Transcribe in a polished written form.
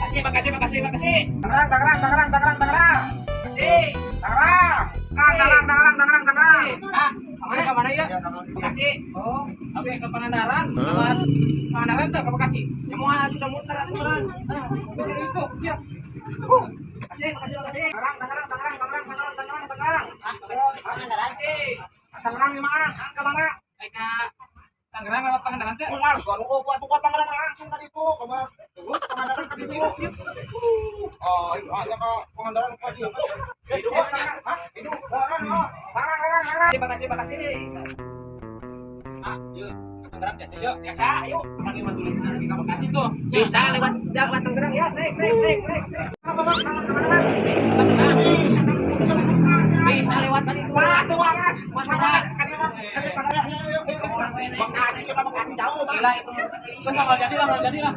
Makasih, makasih, makasih. Tangerang, Tangerang, Tangerang, Tangerang, Tangerang. Makasih. Tangerang. Tangerang, Tangerang, Tangerang, Tangerang. Ah, kemana ya? Makasih. Oh, oke ke Pangandaran. Lewat Pangandaran tuh ke Bekasi. Semua sudah muter aturan. Bisa itu, siap. Makasih, makasih, makasih. Tangerang, Tangerang, Tangerang, Tangerang, Tangerang, Tangerang, Tangerang. Pangandaran sih. Tangerang di mana? Ke mana? Ke Tangerang lewat Pangandaran tuh. Oh, harus lalu ke Tangerang langsung tadi tuh. Ke Pangandaran tadi tuh. Oh, itu aja ke Pangandaran tadi. Itu Tangerang. Hah? Itu Tangerang. Tangerang, Tangerang, Tangerang. Makasih, makasih. Ah, yuk. Tangerang biasa, yuk. Biasa, yuk. Panggil dulu lagi ke Bekasi tuh. Bisa lewat Tangerang ya. Naik. Bisa lewat tadi tuh. Waduh, Mas. Mas Tangerang. Bekasi, Bekasi jauh, Bang. Gila itu. Terus kalau jadi lah.